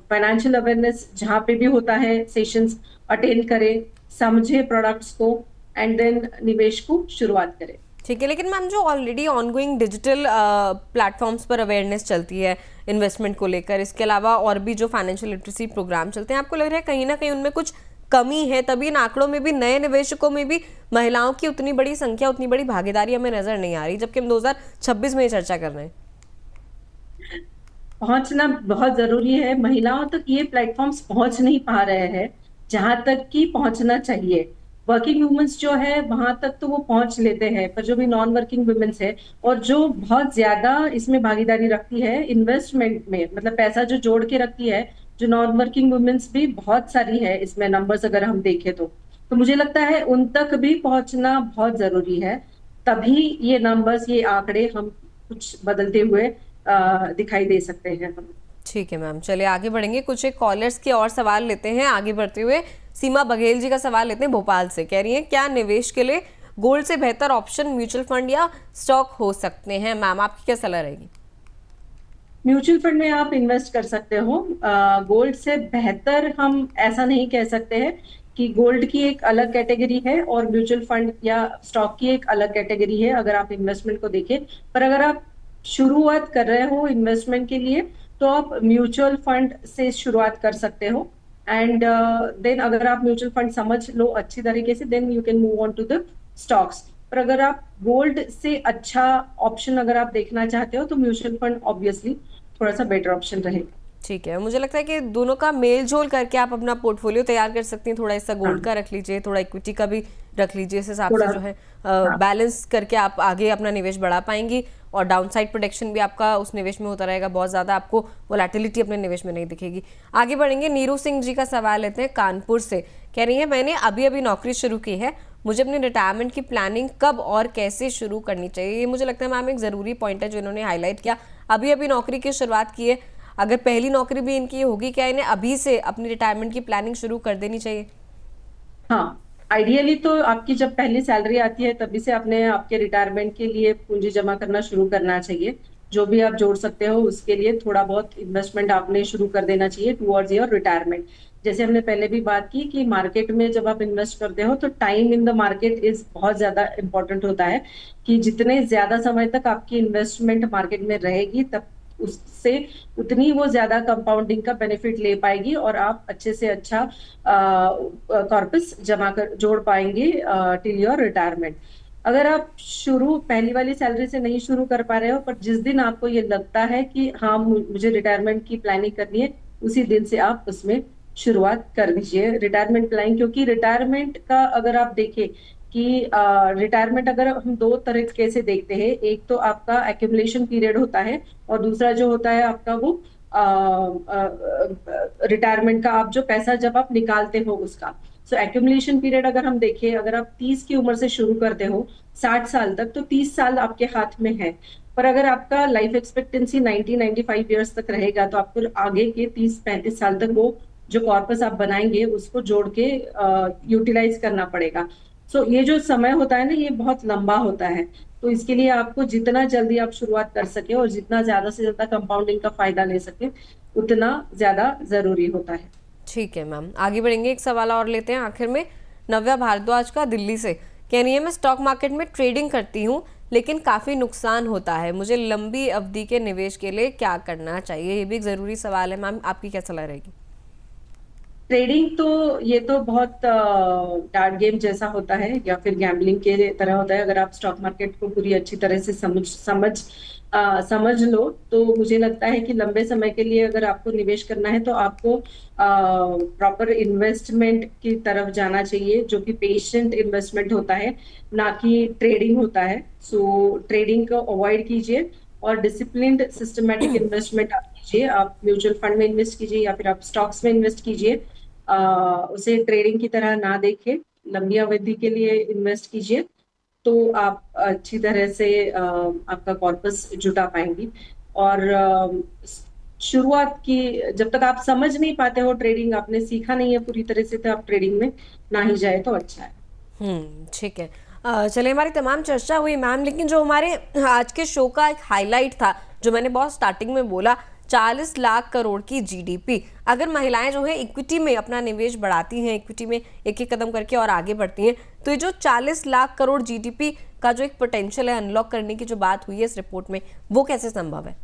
Speaker 3: फाइनेंशियल अवेयरनेस जहाँ पे भी होता है सेशंस अटेंड करे, समझे प्रोडक्ट्स को, एंड देन निवेश को शुरुआत करें।
Speaker 1: ठीक है, लेकिन मैम जो ऑलरेडी ऑनगोइंग डिजिटल प्लेटफॉर्म्स पर अवेयरनेस चलती है इन्वेस्टमेंट को लेकर, इसके अलावा और भी जो फाइनेंशियल लिटरेसी प्रोग्राम चलते हैं, आपको लग रहा है कहीं ना कहीं उनमें कुछ कमी है, तभी इन आंकड़ों में भी नए निवेशकों में भी महिलाओं की उतनी बड़ी संख्या, उतनी बड़ी भागीदारी हमें नजर नहीं आ रही, जबकि हम 2026 में ये चर्चा कर रहे हैं?
Speaker 3: पहुंचना बहुत जरूरी है। महिलाओं तक ये प्लेटफॉर्म्स पहुंच नहीं पा रहे हैं जहां तक कि पहुंचना चाहिए। वर्किंग वुमेन्स जो है वहां तक तो वो पहुंच लेते हैं, पर जो भी नॉन वर्किंग वुमेन्स है और जो बहुत ज्यादा इसमें भागीदारी रखती है इन्वेस्टमेंट में, मतलब पैसा जो जोड़ के रखती है, जो नॉन वर्किंग वुमेन्स भी बहुत सारी है इसमें नंबर्स अगर हम देखें तो मुझे लगता है उन तक भी पहुंचना बहुत जरूरी है। तभी ये नंबर्स, ये आंकड़े हम कुछ बदलते हुए दिखाई दे सकते हैं हम।
Speaker 1: ठीक है मैम, चलिए आगे बढ़ेंगे। कुछ एक कॉलर्स के और सवाल लेते हैं। आगे बढ़ते हुए सीमा बघेल जी का सवाल लेते हैं भोपाल से। कह रही हैं, क्या निवेश के लिए गोल्ड से बेहतर ऑप्शन म्यूचुअल फंड या स्टॉक हो सकते हैं? मैम, आपकी क्या सलाह रहेगी?
Speaker 3: म्यूचुअल फंड में आप इन्वेस्ट कर सकते हो। गोल्ड से बेहतर हम ऐसा नहीं कह सकते हैं, कि गोल्ड की एक अलग कैटेगरी है और म्यूचुअल फंड या स्टॉक की एक अलग कैटेगरी है अगर आप इन्वेस्टमेंट को देखें। पर अगर आप शुरुआत कर रहे हो इन्वेस्टमेंट के लिए तो आप म्यूचुअल फंड से शुरुआत कर सकते हो। एंड देन अगर आप म्यूचुअल फंड समझ लो अच्छी तरीके से, then you can move on to the stocks. पर अगर आप गोल्ड से अच्छा ऑप्शन अगर आप देखना चाहते हो तो म्यूचुअल फंड ऑब्वियसली थोड़ा सा बेटर ऑप्शन रहेगा।
Speaker 1: ठीक है, मुझे लगता है कि दोनों का मेल जोल करके आप अपना पोर्टफोलियो तैयार कर सकती हैं। थोड़ा हिस्सा गोल्ड का रख लीजिए, थोड़ा इक्विटी का भी रख लीजिए। इस हिसाब से जो है बैलेंस करके आप आगे अपना निवेश बढ़ा पाएंगी और डाउनसाइड प्रोटेक्शन भी आपका उस निवेश में होता रहेगा। बहुत ज़्यादा आपको वोलेटिलिटी अपने निवेश में नहीं दिखेगी। आगे बढ़ेंगे, नीरू सिंह जी का सवाल लेते हैं कानपुर से। कह रही है मैंने अभी अभी नौकरी शुरू की है, मुझे अपनी रिटायरमेंट की प्लानिंग कब और कैसे शुरू करनी चाहिए? ये मुझे लगता है मैम एक ज़रूरी पॉइंट है जो इन्होंने हाईलाइट किया। अभी अभी नौकरी की शुरुआत की है, अगर पहली नौकरी भी इनकी होगी, क्या इन्हें अभी से अपनी रिटायरमेंट की प्लानिंग शुरू कर देनी चाहिए?
Speaker 3: हाँ, आइडियली तो आपकी जब पहली सैलरी आती है तभी से अपने आपके रिटायरमेंट के लिए पूंजी जमा करना शुरू करना चाहिए। जो भी आप जोड़ सकते हो उसके लिए थोड़ा बहुत इन्वेस्टमेंट आपने शुरू कर देना चाहिए टुवर्ड्स योर रिटायरमेंट। जैसे हमने पहले भी बात की कि मार्केट में जब आप इन्वेस्ट करते हो तो time in the market is बहुत ज्यादा इंपॉर्टेंट होता है कि जितने ज्यादा समय तक आपकी इन्वेस्टमेंट मार्केट में रहेगी तब उससे उतनी वो ज्यादा कंपाउंडिंग का बेनिफिट ले पाएगी और आप अच्छे से अच्छा कॉर्पस जमा कर जोड़ पाएंगे टिल योर रिटायरमेंट। अगर आप शुरू पहली वाली सैलरी से नहीं शुरू कर पा रहे हो पर जिस दिन आपको ये लगता है कि हाँ मुझे रिटायरमेंट की प्लानिंग करनी है उसी दिन से आप उसमें शुरुआत कर दीजिए रिटायरमेंट प्लानिंग। क्योंकि रिटायरमेंट का अगर आप देखें कि रिटायरमेंट अगर हम दो तरीके से देखते हैं, एक तो आपका एक्यूमुलेशन पीरियड होता है और दूसरा जो होता है आपका वो रिटायरमेंट का आप जो पैसा जब आप निकालते हो उसका। सो एक्यूमुलेशन पीरियड अगर हम देखें, अगर आप 30 की उम्र से शुरू करते हो 60 साल तक तो 30 साल आपके हाथ में है। पर अगर आपका लाइफ एक्सपेक्टेंसी 90-95 ईयर्स तक रहेगा तो आपको आगे के 30-35 साल तक वो जो कॉर्पस आप बनाएंगे उसको जोड़ के यूटिलाइज करना पड़ेगा। सो ये जो समय होता है ना ये बहुत लंबा होता है। तो इसके लिए आपको जितना जल्दी आप शुरुआत कर सके और जितना ज्यादा से ज्यादा कंपाउंडिंग का फायदा ले सके उतना ज्यादा जरूरी होता है।
Speaker 1: ठीक है मैम, आगे बढ़ेंगे, एक सवाल और लेते हैं आखिर में। नव्या भारद्वाज का दिल्ली से, कह रही है मैं स्टॉक मार्केट में ट्रेडिंग करती हूँ लेकिन काफ़ी नुकसान होता है, मुझे लंबी अवधि के निवेश के लिए क्या करना चाहिए? ये भी एक ज़रूरी सवाल है मैम, आपकी क्या सलाह रहेगी?
Speaker 3: ट्रेडिंग तो ये तो बहुत डार्ट गेम जैसा होता है या फिर गैम्बलिंग के तरह होता है। अगर आप स्टॉक मार्केट को पूरी अच्छी तरह से समझ लो तो मुझे लगता है कि लंबे समय के लिए अगर आपको निवेश करना है तो आपको प्रॉपर इन्वेस्टमेंट की तरफ जाना चाहिए जो कि पेशेंट इन्वेस्टमेंट होता है, ना कि ट्रेडिंग होता है। सो ट्रेडिंग को अवॉइड कीजिए और डिसिप्लिन्ड सिस्टमेटिक इन्वेस्टमेंट आप कीजिए। आप म्यूचुअल फंड में इन्वेस्ट कीजिए या फिर आप स्टॉक्स में इन्वेस्ट कीजिए। उसे ट्रेडिंग की तरह ना देखें, लंबी अवधि के लिए इन्वेस्ट कीजिए तो आप अच्छी तरह से आपका कॉर्पस जुटा पाएंगी। और शुरुआत की जब तक आप समझ नहीं पाते हो ट्रेडिंग, आपने सीखा नहीं है पूरी तरह से, तो आप ट्रेडिंग में ना ही जाए तो अच्छा है।
Speaker 1: ठीक है, चलिए हमारी तमाम चर्चा हुई मैम, लेकिन जो हमारे आज के शो का एक हाईलाइट था जो मैंने बहुत स्टार्टिंग में बोला, 40 लाख करोड़ की जीडीपी, अगर महिलाएं जो है इक्विटी में अपना निवेश बढ़ाती हैं, इक्विटी में एक एक कदम करके और आगे बढ़ती हैं, तो ये जो 40 लाख करोड़ जीडीपी का जो एक पोटेंशियल है अनलॉक करने की जो बात हुई है इस रिपोर्ट में, वो कैसे संभव है?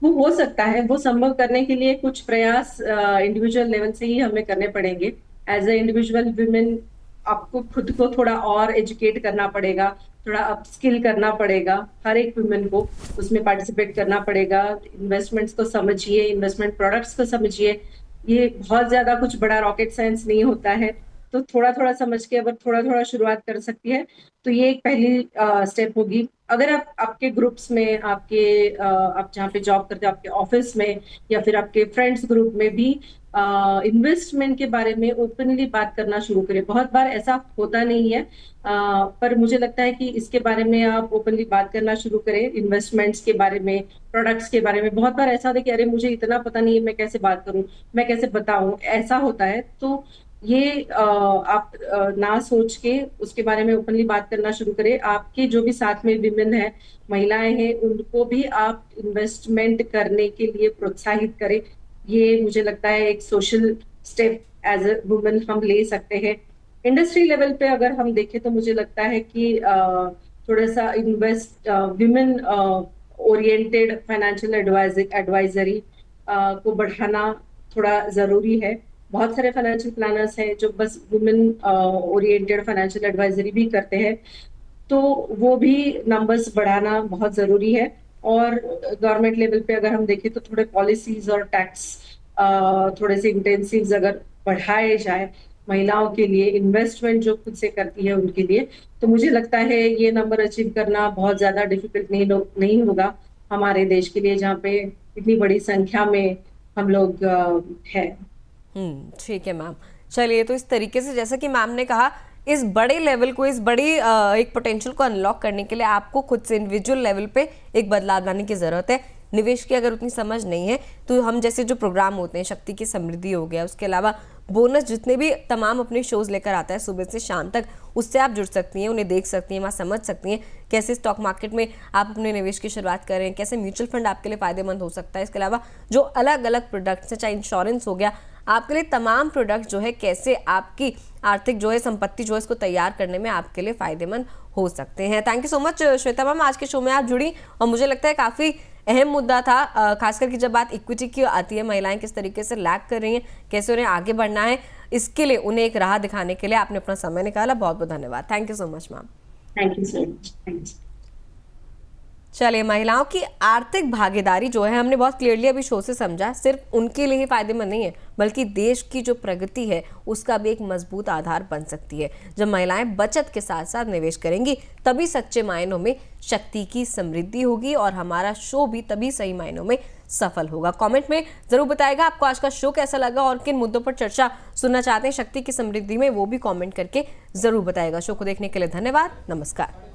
Speaker 3: वो हो सकता है, वो संभव करने के लिए कुछ प्रयास इंडिविजुअल लेवल से ही हमें करने पड़ेंगे। एज ए इंडिविजुअल वुमेन आपको खुद को थोड़ा और एजुकेट करना पड़ेगा, थोड़ा अपस्किल करना पड़ेगा, हर एक वुमेन को उसमें पार्टिसिपेट करना पड़ेगा। इन्वेस्टमेंट्स को समझिए, इन्वेस्टमेंट प्रोडक्ट्स को समझिए। ये बहुत ज्यादा कुछ बड़ा रॉकेट साइंस नहीं होता है, तो थोड़ा थोड़ा समझ के अगर थोड़ा थोड़ा शुरुआत कर सकती है तो ये एक पहली स्टेप होगी। अगर आप आपके ग्रुप्स में, आप जहाँ पे जॉब करते हो आपके ऑफिस में या फिर आपके फ्रेंड्स ग्रुप में भी इन्वेस्टमेंट के बारे में ओपनली बात करना शुरू करें। बहुत बार ऐसा होता नहीं है, पर मुझे लगता है कि इसके बारे में आप ओपनली बात करना शुरू करें। इन्वेस्टमेंट्स के बारे में, प्रोडक्ट्स के बारे में बहुत बार ऐसा होता है कि अरे मुझे इतना पता नहीं है, मैं कैसे बात करूं, मैं कैसे बताऊं, ऐसा होता है। तो ये आप ना सोच के उसके बारे में ओपनली बात करना शुरू करें। आपके जो भी साथ में विमेन है, महिलाएं हैं, उनको भी आप इन्वेस्टमेंट करने के लिए प्रोत्साहित करें। ये मुझे लगता है एक social step as a women हम ले सकते हैं। इंडस्ट्री लेवल पे अगर हम देखें तो मुझे लगता है कि थोड़ा सा invest women oriented financial advisory को बढ़ाना थोड़ा जरूरी है। बहुत सारे फाइनेंशियल प्लानर्स हैं जो बस वुमेन ओरिएंटेड फाइनेंशियल एडवाइजरी भी करते हैं, तो वो भी नंबर्स बढ़ाना बहुत जरूरी है। और गवर्नमेंट लेवल पे अगर हम देखें तो थोड़े पॉलिसीज और टैक्स थोड़े से इंटेंसिव्स अगर बढ़ाए जाए महिलाओं के लिए, इन्वेस्टमेंट जो खुद से करती है उनके लिए, तो मुझे लगता है ये नंबर अचीव करना बहुत ज्यादा डिफिकल्ट नहीं होगा हमारे देश के लिए, जहाँ पे इतनी बड़ी संख्या में हम लोग हैं।
Speaker 1: ठीक है मैम। चलिए, तो इस तरीके से जैसा कि मैम ने कहा, इस बड़े लेवल को, इस बड़ी एक पोटेंशियल को अनलॉक करने के लिए आपको खुद से इंडिविजुअल लेवल पे एक बदलाव लाने की ज़रूरत है। निवेश की अगर उतनी समझ नहीं है तो हम जैसे जो प्रोग्राम होते हैं, शक्ति की समृद्धि हो गया, उसके अलावा बोनस जितने भी तमाम अपने शोज़ लेकर आता है सुबह से शाम तक, उससे आप जुड़ सकती हैं, उन्हें देख सकती हैं, वहाँ समझ सकती हैं कैसे स्टॉक मार्केट में आप अपने निवेश की शुरुआत करें, कैसे म्यूचुअल फंड आपके लिए फ़ायदेमंद हो सकता है। इसके अलावा जो अलग अलग प्रोडक्ट्स हैं, चाहे इंश्योरेंस हो गया, आपके लिए तमाम प्रोडक्ट जो है कैसे आपकी आर्थिक जो है संपत्ति जो है इसको तैयार करने में आपके लिए फ़ायदेमंद हो सकते हैं। Thank you so much Shweta ma'am, आज के शो में आप जुड़ी और मुझे लगता है काफ़ी अहम मुद्दा था, खासकर कि जब बात इक्विटी की आती है, महिलाएं किस तरीके से लैग कर रही हैं, कैसे उन्हें आगे बढ़ना है, इसके लिए उन्हें एक राह दिखाने के लिए आपने अपना समय निकाला। बहुत बहुत धन्यवाद। Thank you so much ma'am.
Speaker 3: Thank you so much. Thanks.
Speaker 1: चलिए, महिलाओं की आर्थिक भागीदारी जो है हमने बहुत क्लियरली अभी शो से समझा, सिर्फ उनके लिए ही फायदेमंद नहीं है बल्कि देश की जो प्रगति है उसका भी एक मजबूत आधार बन सकती है। जब महिलाएं बचत के साथ साथ निवेश करेंगी तभी सच्चे मायनों में शक्ति की समृद्धि होगी और हमारा शो भी तभी सही मायनों में सफल होगा। कमेंट में जरूर बताएगा आपको आज का शो कैसा लगा और किन मुद्दों पर चर्चा सुनना चाहते हैं शक्ति की समृद्धि में, वो भी कमेंट करके जरूर बताएगा। शो को देखने के लिए धन्यवाद। नमस्कार।